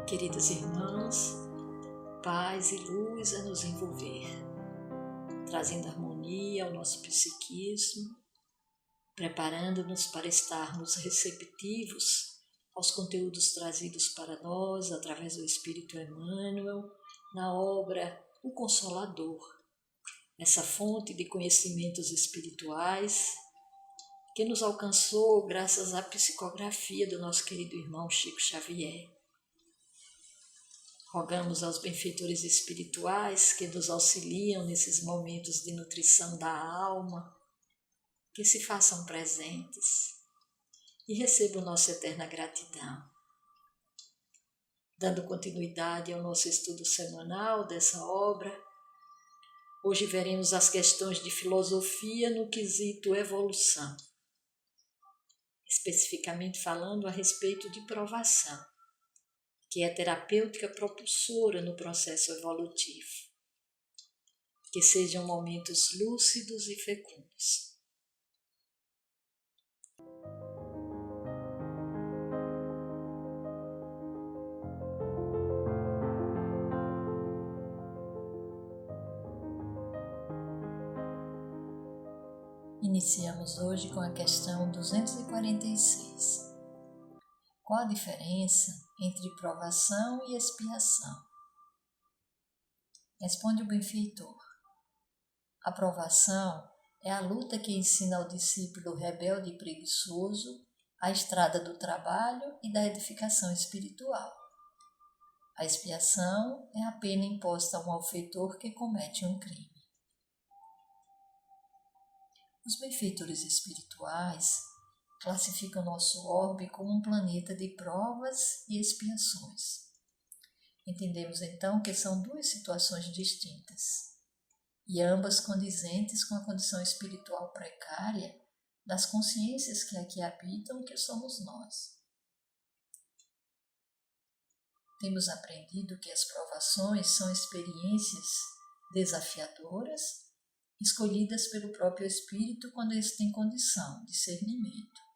Queridos irmãos, paz e luz a nos envolver, trazendo harmonia ao nosso psiquismo, preparando-nos para estarmos receptivos aos conteúdos trazidos para nós através do Espírito Emmanuel na obra O Consolador, essa fonte de conhecimentos espirituais que nos alcançou graças à psicografia do nosso querido irmão Chico Xavier. Rogamos aos benfeitores espirituais que nos auxiliam nesses momentos de nutrição da alma, que se façam presentes e recebam nossa eterna gratidão. Dando continuidade ao nosso estudo semanal dessa obra, hoje veremos as questões de filosofia no quesito evolução, especificamente falando a respeito de provação, que é terapêutica propulsora no processo evolutivo. Que sejam momentos lúcidos e fecundos. Iniciamos hoje com a questão 246. Qual a diferença entre provação e expiação? Responde o benfeitor. A provação é a luta que ensina ao discípulo rebelde e preguiçoso a estrada do trabalho e da edificação espiritual. A expiação é a pena imposta a um malfeitor que comete um crime. Os benfeitores espirituais classificam nosso orbe como um planeta de provas e expiações. Entendemos então que são duas situações distintas, e ambas condizentes com a condição espiritual precária das consciências que aqui habitam, que somos nós. Temos aprendido que as provações são experiências desafiadoras, escolhidas pelo próprio Espírito quando esse tem condição, discernimento,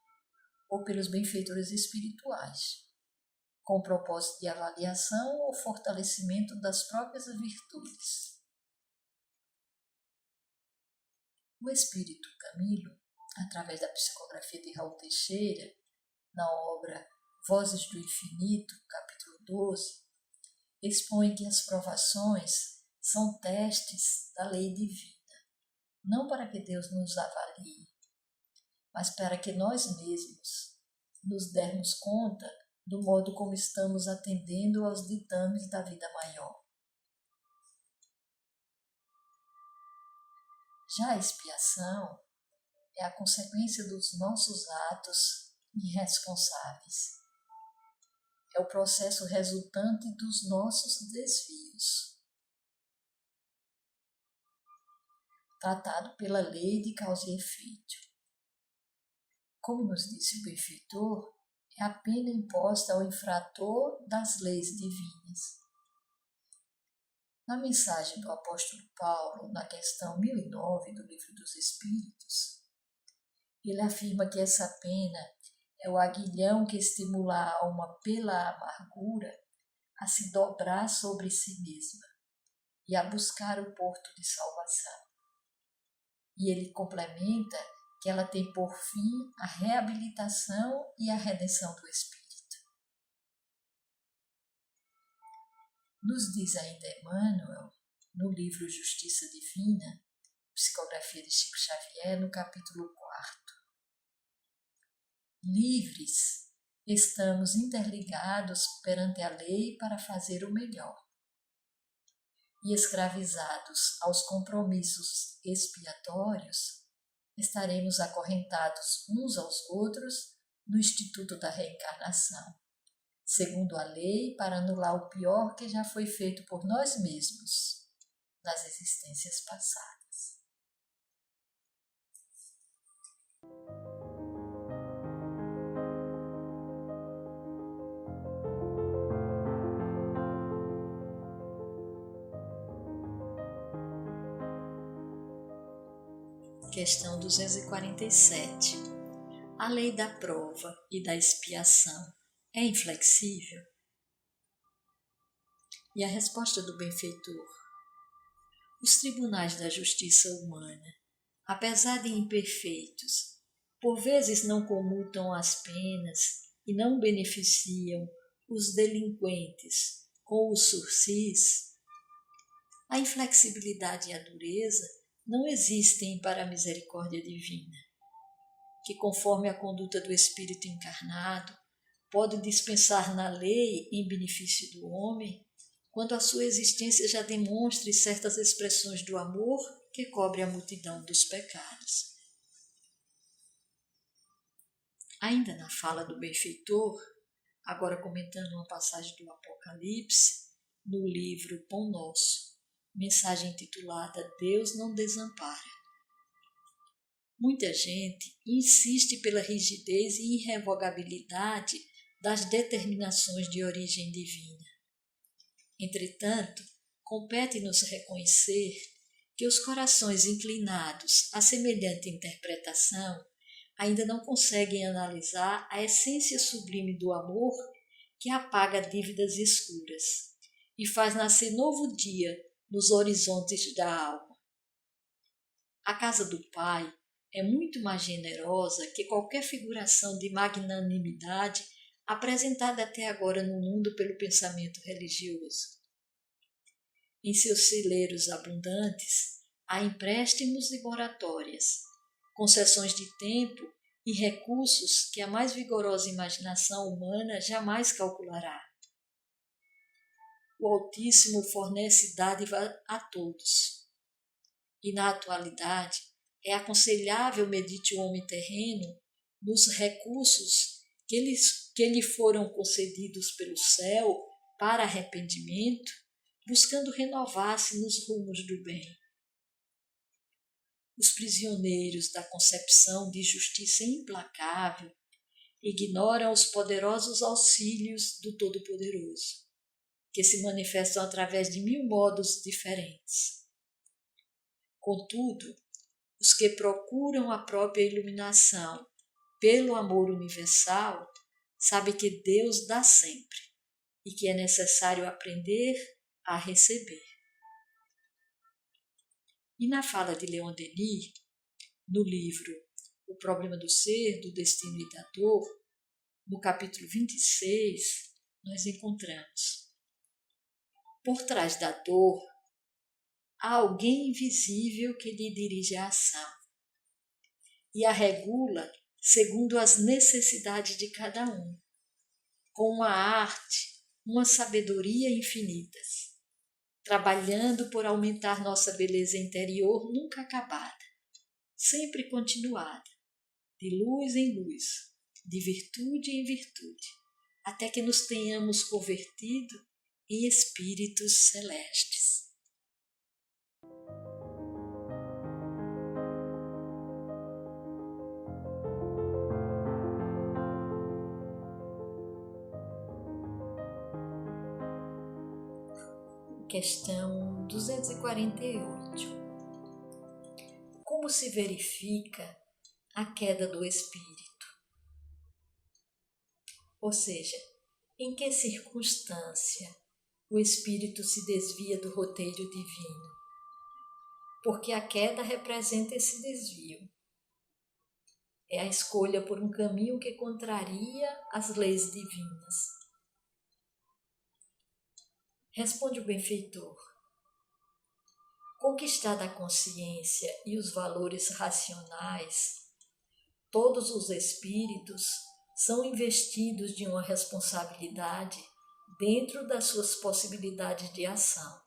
ou pelos benfeitores espirituais, com o propósito de avaliação ou fortalecimento das próprias virtudes. O Espírito Camilo, através da psicografia de Raul Teixeira, na obra Vozes do Infinito, capítulo 12, expõe que as provações são testes da lei divina, não para que Deus nos avalie, mas para que nós mesmos nos dermos conta do modo como estamos atendendo aos ditames da vida maior. Já a expiação é a consequência dos nossos atos irresponsáveis. É o processo resultante dos nossos desvios, tratado pela lei de causa e efeito. Como nos disse o benfeitor, é a pena imposta ao infrator das leis divinas. Na mensagem do apóstolo Paulo, na questão 1009 do Livro dos Espíritos, ele afirma que essa pena é o aguilhão que estimula a alma pela amargura a se dobrar sobre si mesma e a buscar o porto de salvação. E ele complementa que ela tem por fim a reabilitação e a redenção do espírito. Nos diz ainda Emmanuel, no livro Justiça Divina, psicografia de Chico Xavier, no capítulo 4. Livres, estamos interligados perante a lei para fazer o melhor. E escravizados aos compromissos expiatórios, estaremos acorrentados uns aos outros no instituto da reencarnação, segundo a lei, para anular o pior que já foi feito por nós mesmos nas existências passadas. Questão 247. A lei da prova e da expiação é inflexível? E a resposta do benfeitor: os tribunais da justiça humana, apesar de imperfeitos, por vezes não comutam as penas e não beneficiam os delinquentes com os sursis. A inflexibilidade e a dureza não existem para a misericórdia divina, que, conforme a conduta do Espírito encarnado, pode dispensar na lei em benefício do homem, quando a sua existência já demonstre certas expressões do amor que cobre a multidão dos pecados. Ainda na fala do benfeitor, agora comentando uma passagem do Apocalipse, no livro Pão Nosso, mensagem intitulada Deus não desampara. Muita gente insiste pela rigidez e irrevogabilidade das determinações de origem divina. Entretanto, compete-nos reconhecer que os corações inclinados a semelhante interpretação ainda não conseguem analisar a essência sublime do amor que apaga dívidas escuras e faz nascer novo dia nos horizontes da alma. A casa do Pai é muito mais generosa que qualquer figuração de magnanimidade apresentada até agora no mundo pelo pensamento religioso. Em seus celeiros abundantes há empréstimos e moratórias, concessões de tempo e recursos que a mais vigorosa imaginação humana jamais calculará. O Altíssimo fornece dádiva a todos. E na atualidade é aconselhável medite o homem terreno nos recursos que lhe foram concedidos pelo céu para arrependimento, buscando renovar-se nos rumos do bem. Os prisioneiros da concepção de justiça implacável ignoram os poderosos auxílios do Todo-Poderoso, que se manifestam através de 1000 modos diferentes. Contudo, os que procuram a própria iluminação pelo amor universal sabem que Deus dá sempre e que é necessário aprender a receber. E na fala de Leon Denis, no livro O Problema do Ser, do Destino e da Dor, no capítulo 26, nós encontramos: por trás da dor, há alguém invisível que lhe dirige a ação e a regula segundo as necessidades de cada um, com uma arte, uma sabedoria infinitas, trabalhando por aumentar nossa beleza interior nunca acabada, sempre continuada, de luz em luz, de virtude em virtude, até que nos tenhamos convertido em espíritos celestes. Questão 248. Como se verifica a queda do espírito? Ou seja, em que circunstância o espírito se desvia do roteiro divino? Porque a queda representa esse desvio. É a escolha por um caminho que contraria as leis divinas. Responde o benfeitor: conquistada a consciência e os valores racionais, todos os espíritos são investidos de uma responsabilidade dentro das suas possibilidades de ação.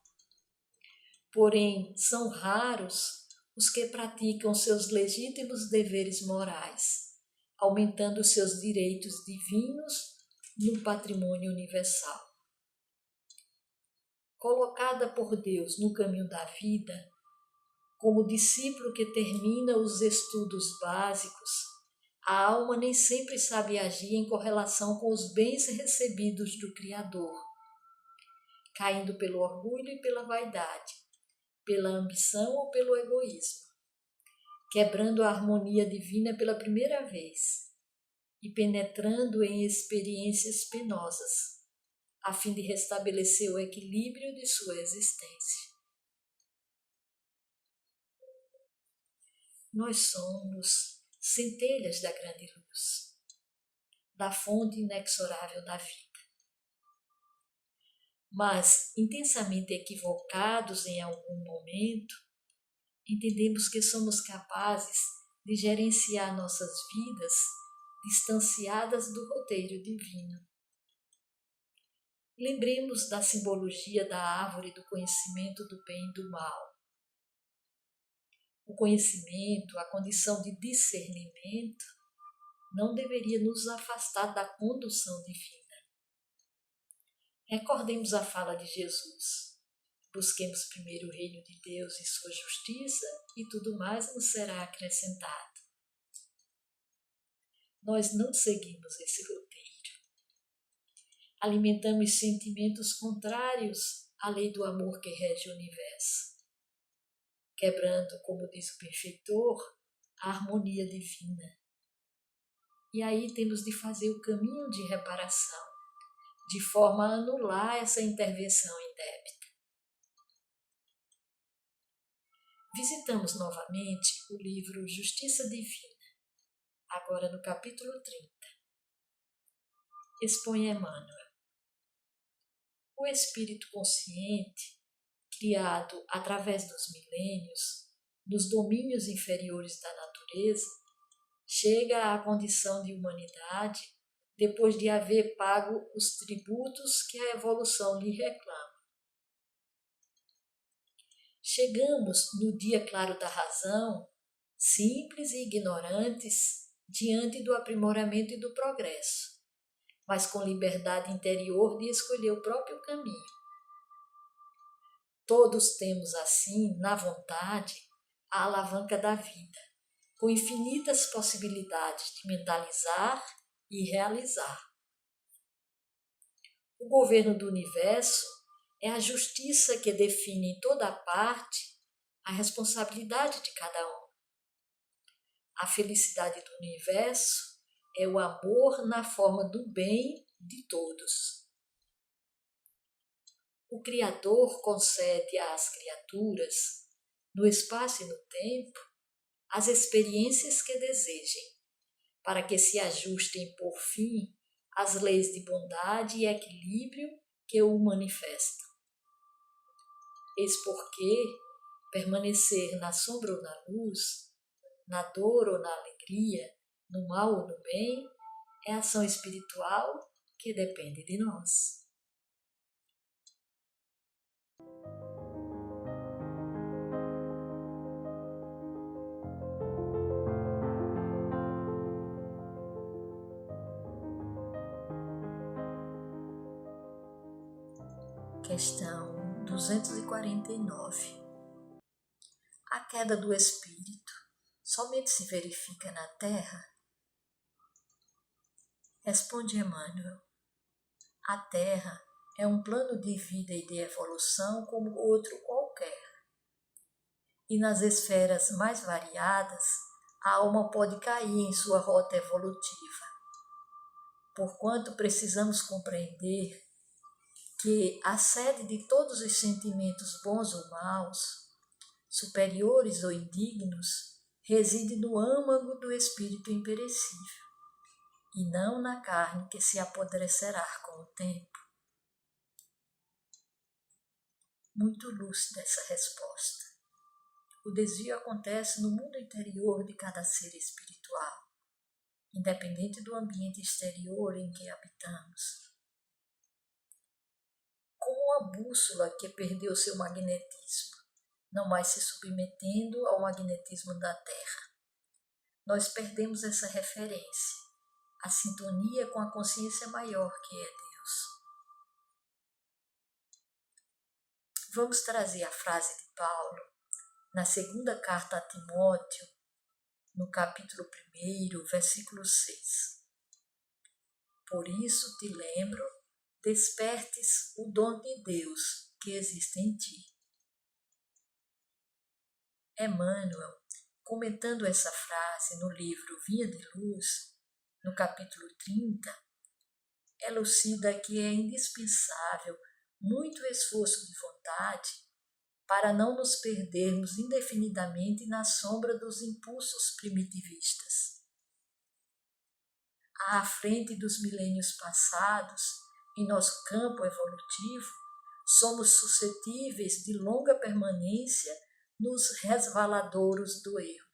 Porém, são raros os que praticam seus legítimos deveres morais, aumentando seus direitos divinos no patrimônio universal. Colocada por Deus no caminho da vida, como discípulo que termina os estudos básicos, a alma nem sempre sabe agir em correlação com os bens recebidos do Criador, caindo pelo orgulho e pela vaidade, pela ambição ou pelo egoísmo, quebrando a harmonia divina pela primeira vez e penetrando em experiências penosas, a fim de restabelecer o equilíbrio de sua existência. Nós somos centelhas da grande luz, da fonte inexorável da vida. Mas, intensamente equivocados em algum momento, entendemos que somos capazes de gerenciar nossas vidas distanciadas do roteiro divino. Lembremos da simbologia da árvore do conhecimento do bem e do mal. O conhecimento, a condição de discernimento, não deveria nos afastar da condução divina. Recordemos a fala de Jesus. Busquemos primeiro o reino de Deus e sua justiça, e tudo mais nos será acrescentado. Nós não seguimos esse roteiro. Alimentamos sentimentos contrários à lei do amor que rege o universo, quebrando, como diz o benfeitor, a harmonia divina. E aí temos de fazer o caminho de reparação, de forma a anular essa intervenção indébita. Visitamos novamente o livro Justiça Divina, agora no capítulo 30. Expõe Emmanuel. O espírito consciente, criado através dos milênios, nos domínios inferiores da natureza, chega à condição de humanidade depois de haver pago os tributos que a evolução lhe reclama. Chegamos no dia claro da razão, simples e ignorantes, diante do aprimoramento e do progresso, mas com liberdade interior de escolher o próprio caminho. Todos temos, assim, na vontade, a alavanca da vida, com infinitas possibilidades de mentalizar e realizar. O governo do universo é a justiça que define em toda parte a responsabilidade de cada um. A felicidade do universo é o amor na forma do bem de todos. O Criador concede às criaturas, no espaço e no tempo, as experiências que desejem, para que se ajustem por fim às leis de bondade e equilíbrio que o manifestam. Eis porque permanecer na sombra ou na luz, na dor ou na alegria, no mal ou no bem, é ação espiritual que depende de nós. Questão 249. A queda do espírito somente se verifica na Terra? Responde Emmanuel. A Terra é um plano de vida e de evolução como outro qualquer. E nas esferas mais variadas, a alma pode cair em sua rota evolutiva. Porquanto precisamos compreender que a sede de todos os sentimentos bons ou maus, superiores ou indignos, reside no âmago do espírito imperecível, e não na carne que se apodrecerá com o tempo. Muito lúcida essa resposta. O desvio acontece no mundo interior de cada ser espiritual, independente do ambiente exterior em que habitamos. Como uma bússola que perdeu seu magnetismo, não mais se submetendo ao magnetismo da Terra. Nós perdemos essa referência, a sintonia com a consciência maior que é Deus. Vamos trazer a frase de Paulo, na segunda carta a Timóteo, no capítulo 1, versículo 6. Por isso te lembro, despertes o dom de Deus que existe em ti. Emmanuel, comentando essa frase no livro Vinha de Luz, no capítulo 30, elucida que é indispensável muito esforço de vontade para não nos perdermos indefinidamente na sombra dos impulsos primitivistas. À frente dos milênios passados, em nosso campo evolutivo, somos suscetíveis de longa permanência nos resvaladouros do erro,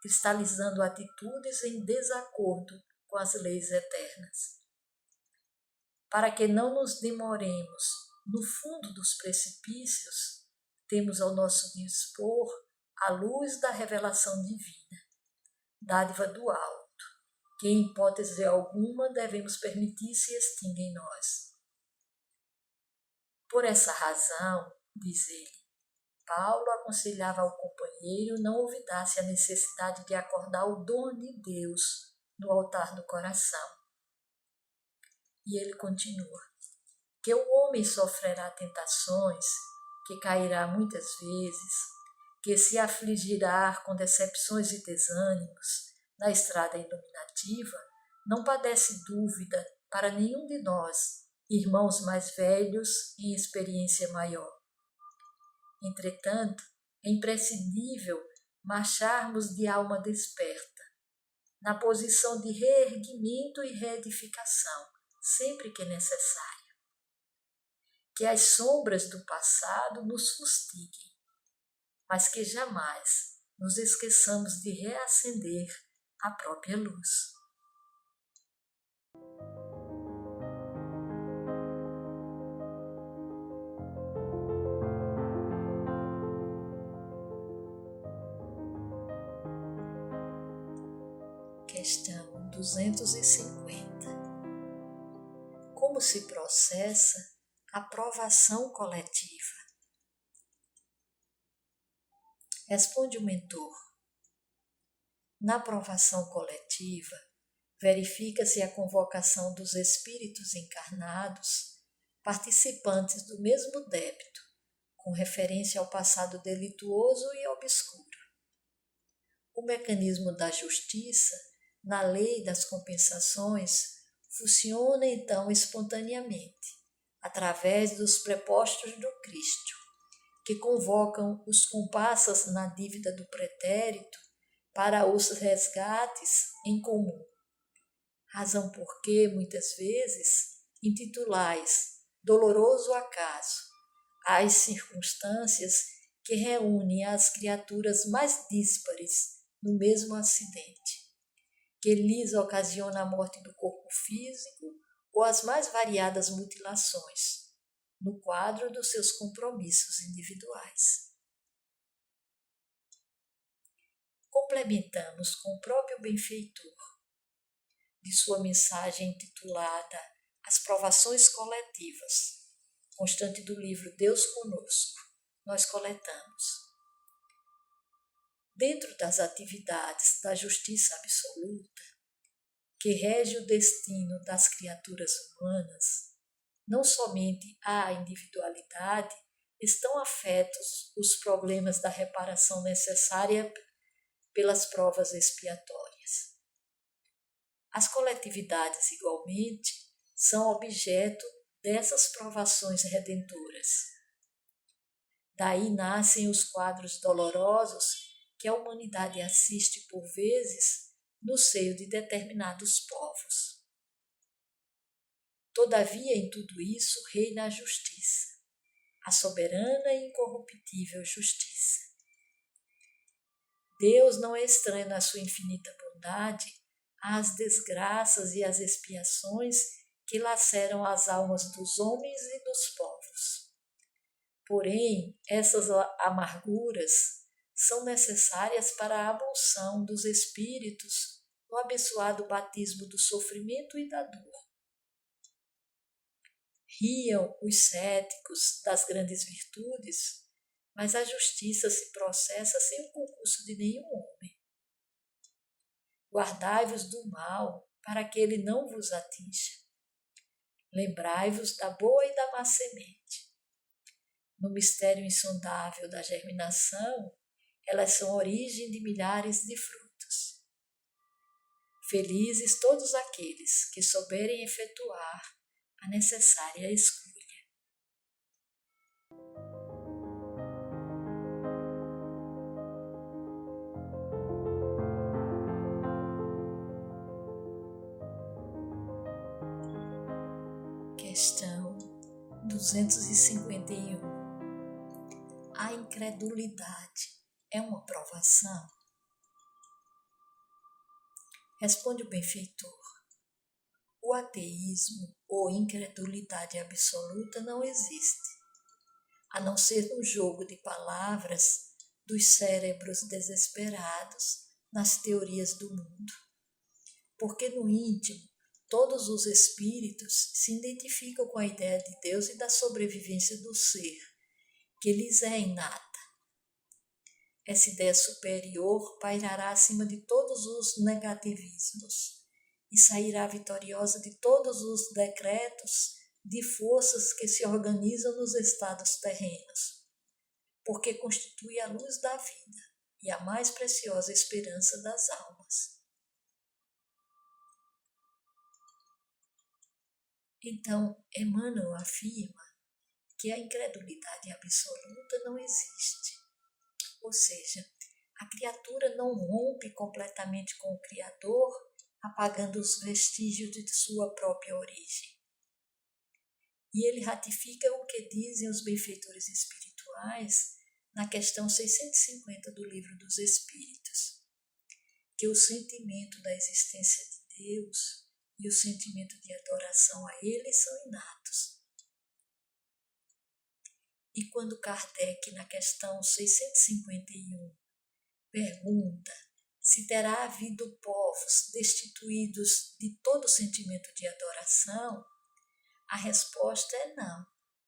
cristalizando atitudes em desacordo com as leis eternas. Para que não nos demoremos no fundo dos precipícios, temos ao nosso dispor a luz da revelação divina, dádiva do alto, que em hipótese alguma devemos permitir se extinga em nós. Por essa razão, diz ele, Paulo aconselhava ao companheiro não olvidasse a necessidade de acordar o dom de Deus no altar do coração. E ele continua, que o homem sofrerá tentações, que cairá muitas vezes, que se afligirá com decepções e desânimos na estrada iluminativa, não padece dúvida para nenhum de nós, irmãos mais velhos em experiência maior. Entretanto, é imprescindível marcharmos de alma desperta, na posição de reerguimento e reedificação, sempre que necessário. Que as sombras do passado nos fustiguem, mas que jamais nos esqueçamos de reacender a própria luz. Questão 250. Como se processa a provação coletiva? Responde o mentor. Na provação coletiva, verifica-se a convocação dos espíritos encarnados, participantes do mesmo débito, com referência ao passado delituoso e obscuro. O mecanismo da justiça, na lei das compensações, funciona então espontaneamente, através dos prepostos do Cristo, que convocam os comparsas na dívida do pretérito para os resgates em comum. Razão por que, muitas vezes, intitulais doloroso acaso às circunstâncias que reúnem as criaturas mais díspares no mesmo acidente, que lhes ocasiona a morte do corpo físico ou as mais variadas mutilações, no quadro dos seus compromissos individuais. Complementamos com o próprio benfeitor, de sua mensagem intitulada As Provações Coletivas, constante do livro Deus Conosco, nós coletamos. Dentro das atividades da justiça absoluta, que rege o destino das criaturas humanas, não somente à individualidade estão afetos os problemas da reparação necessária pelas provas expiatórias. As coletividades, igualmente, são objeto dessas provações redentoras. Daí nascem os quadros dolorosos que a humanidade assiste por vezes no seio de determinados povos. Todavia, em tudo isso, reina a justiça, a soberana e incorruptível justiça. Deus não é estranho na sua infinita bondade às desgraças e às expiações que laceram as almas dos homens e dos povos. Porém, essas amarguras são necessárias para a abolição dos espíritos no abençoado batismo do sofrimento e da dor. Riam os céticos das grandes virtudes, mas a justiça se processa sem o concurso de nenhum homem. Guardai-vos do mal, para que ele não vos atinja. Lembrai-vos da boa e da má semente. No mistério insondável da germinação, elas são origem de milhares de frutos. Felizes todos aqueles que souberem efetuar a necessária escolha. Questão 251. A incredulidade é uma provação? Responde o benfeitor. O ateísmo ou incredulidade absoluta não existe, a não ser no jogo de palavras dos cérebros desesperados nas teorias do mundo. Porque no íntimo, todos os espíritos se identificam com a ideia de Deus e da sobrevivência do ser, que lhes é inata. Essa ideia superior pairará acima de todos os negativismos e sairá vitoriosa de todos os decretos de forças que se organizam nos estados terrenos, porque constitui a luz da vida e a mais preciosa esperança das almas. Então, Emmanuel afirma que a incredulidade absoluta não existe. Ou seja, a criatura não rompe completamente com o Criador, apagando os vestígios de sua própria origem. E ele ratifica o que dizem os benfeitores espirituais na questão 650 do Livro dos Espíritos, que o sentimento da existência de Deus e o sentimento de adoração a Ele são inatos. E quando Kardec, na questão 651, pergunta se terá havido povos destituídos de todo sentimento de adoração, a resposta é não,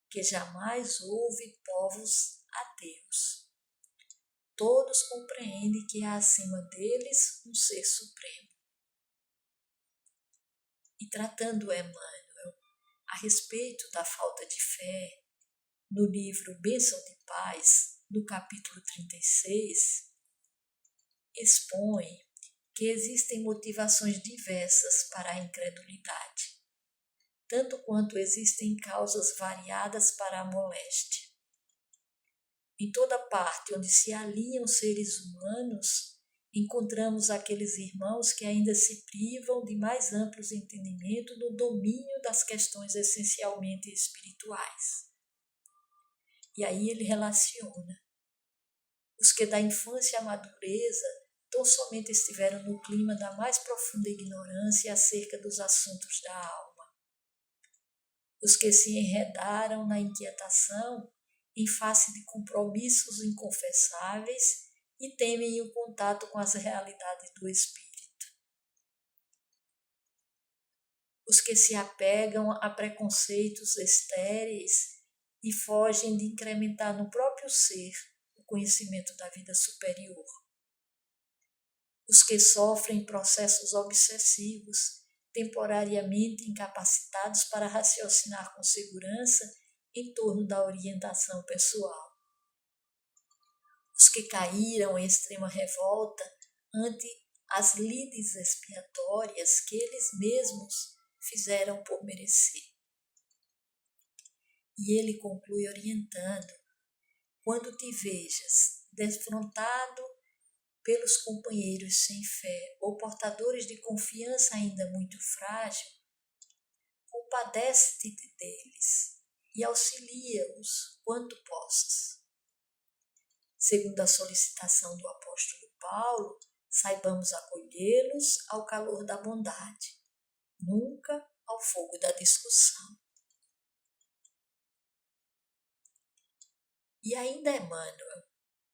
que jamais houve povos ateus. Todos compreendem que há acima deles um ser supremo. E tratando Emmanuel a respeito da falta de fé, no livro Bênção de Paz, no capítulo 36, expõe que existem motivações diversas para a incredulidade, tanto quanto existem causas variadas para a moléstia. Em toda parte onde se alinham seres humanos, encontramos aqueles irmãos que ainda se privam de mais amplos entendimentos no domínio das questões essencialmente espirituais. E aí ele relaciona os que da infância à madureza tão somente estiveram no clima da mais profunda ignorância acerca dos assuntos da alma. Os que se enredaram na inquietação em face de compromissos inconfessáveis e temem o contato com as realidades do espírito. Os que se apegam a preconceitos estéreis e fogem de incrementar no próprio ser o conhecimento da vida superior. Os que sofrem processos obsessivos, temporariamente incapacitados para raciocinar com segurança em torno da orientação pessoal. Os que caíram em extrema revolta ante as lides expiatórias que eles mesmos fizeram por merecer. E ele conclui orientando: quando te vejas defrontado pelos companheiros sem fé ou portadores de confiança ainda muito frágil, compadece-te deles e auxilia-os quanto possas. Segundo a solicitação do apóstolo Paulo, saibamos acolhê-los ao calor da bondade, nunca ao fogo da discussão. E ainda Emmanuel,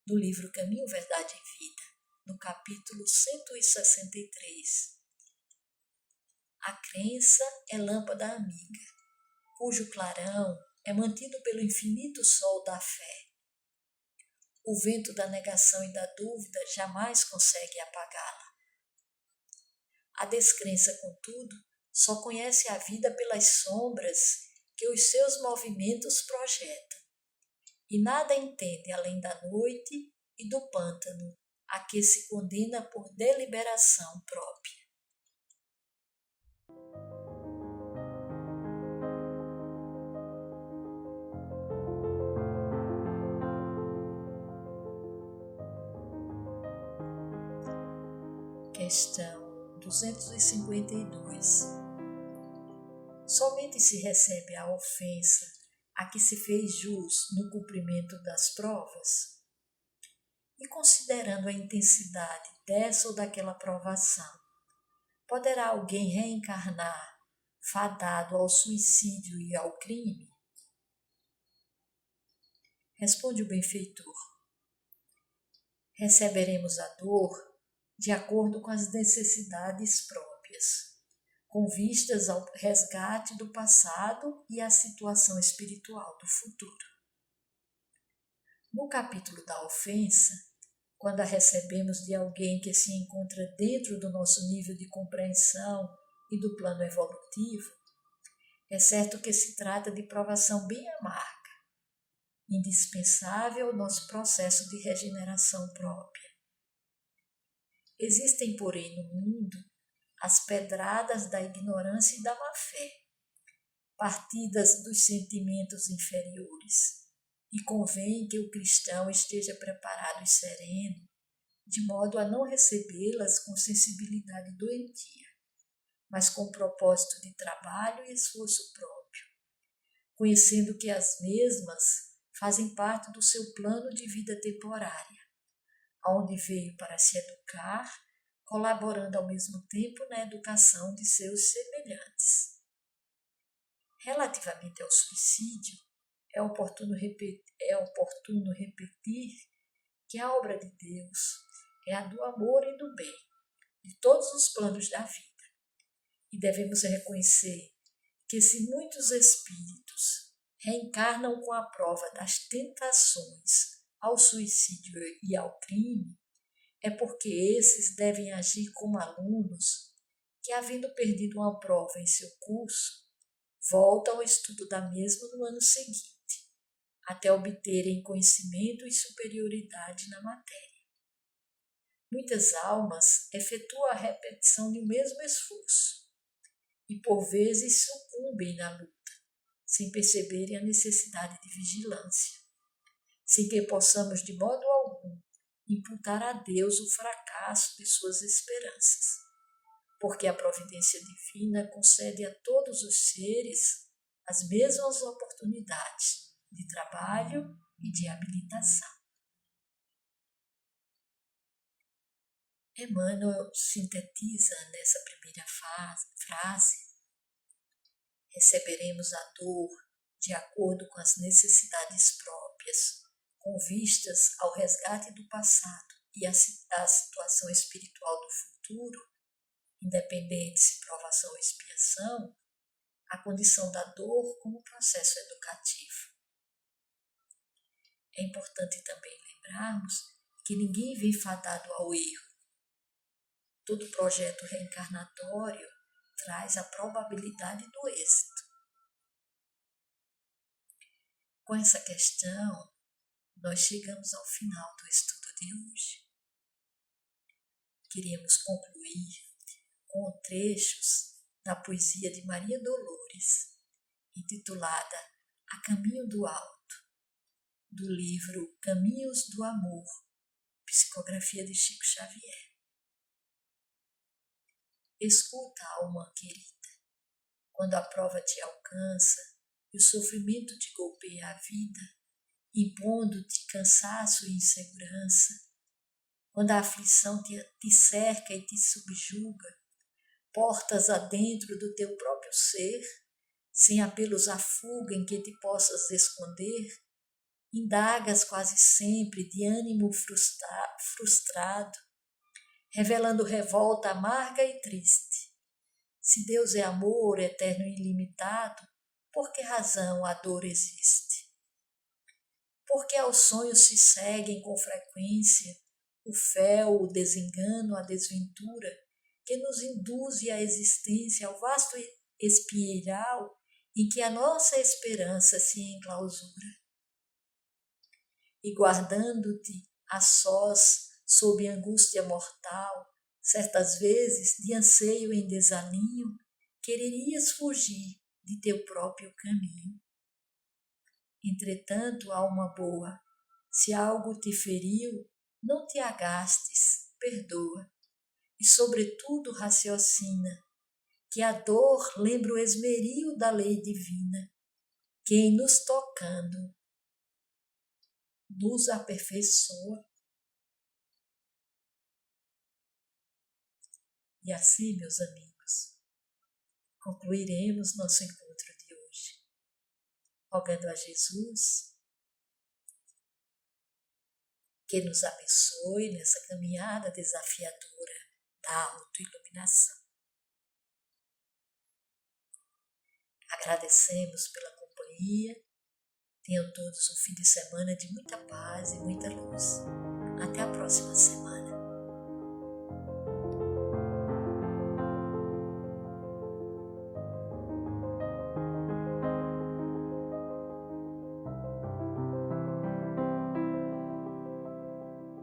no livro Caminho, Verdade e Vida, no capítulo 163, a crença é lâmpada amiga, cujo clarão é mantido pelo infinito sol da fé. O vento da negação e da dúvida jamais consegue apagá-la. A descrença, contudo, só conhece a vida pelas sombras que os seus movimentos projetam, e nada entende além da noite e do pântano a que se condena por deliberação própria. Questão 252. Somente se recebe a ofensa a que se fez jus no cumprimento das provas? E considerando a intensidade dessa ou daquela provação, poderá alguém reencarnar fadado ao suicídio e ao crime? Responde o benfeitor. Receberemos a dor de acordo com as necessidades próprias, com vistas ao resgate do passado e à situação espiritual do futuro. No capítulo da ofensa, quando a recebemos de alguém que se encontra dentro do nosso nível de compreensão e do plano evolutivo, é certo que se trata de provação bem amarga, indispensável ao nosso processo de regeneração própria. Existem, porém, no mundo as pedradas da ignorância e da má-fé, partidas dos sentimentos inferiores, e convém que o cristão esteja preparado e sereno, de modo a não recebê-las com sensibilidade doentia, mas com propósito de trabalho e esforço próprio, conhecendo que as mesmas fazem parte do seu plano de vida temporária, onde veio para se educar, colaborando ao mesmo tempo na educação de seus semelhantes. Relativamente ao suicídio, é oportuno repetir que a obra de Deus é a do amor e do bem, de todos os planos da vida, e devemos reconhecer que se muitos espíritos reencarnam com a prova das tentações ao suicídio e ao crime, é porque esses devem agir como alunos que, havendo perdido uma prova em seu curso, voltam ao estudo da mesma no ano seguinte, até obterem conhecimento e superioridade na matéria. Muitas almas efetuam a repetição de um mesmo esforço e, por vezes, sucumbem na luta, sem perceberem a necessidade de vigilância, sem que possamos, de modo algum, imputar a Deus o fracasso de suas esperanças, porque a providência divina concede a todos os seres as mesmas oportunidades de trabalho e de habilitação. Emmanuel sintetiza nessa primeira frase: receberemos a dor de acordo com as necessidades próprias, com vistas ao resgate do passado e à situação espiritual do futuro, independente se provação ou expiação, a condição da dor como processo educativo. É importante também lembrarmos que ninguém vem fadado ao erro. Todo projeto reencarnatório traz a probabilidade do êxito. Com essa questão, nós chegamos ao final do estudo de hoje. Queríamos concluir com trechos da poesia de Maria Dolores, intitulada A Caminho do Alto, do livro Caminhos do Amor, psicografia de Chico Xavier. Escuta, alma querida, quando a prova te alcança e o sofrimento te golpeia a vida, impondo-te cansaço e insegurança, quando a aflição te cerca e te subjuga, portas adentro do teu próprio ser, sem apelos à fuga em que te possas esconder, indagas quase sempre de ânimo frustrado, revelando revolta amarga e triste. Se Deus é amor eterno e ilimitado, por que razão a dor existe? Porque aos sonhos se seguem com frequência o fel, o desengano, a desventura, que nos induz à existência ao vasto espieral em que a nossa esperança se enclausura. E guardando-te a sós sob angústia mortal, certas vezes de anseio em desalinho, quererias fugir de teu próprio caminho. Entretanto, alma boa, se algo te feriu, não te agastes, perdoa, e, sobretudo, raciocina que a dor lembra o esmeril da lei divina, que em nos tocando nos aperfeiçoa. E assim, meus amigos, concluiremos nosso encontro de hoje, rogando a Jesus que nos abençoe nessa caminhada desafiadora da autoiluminação. Agradecemos pela companhia. Tenham todos um fim de semana de muita paz e muita luz. Até a próxima semana.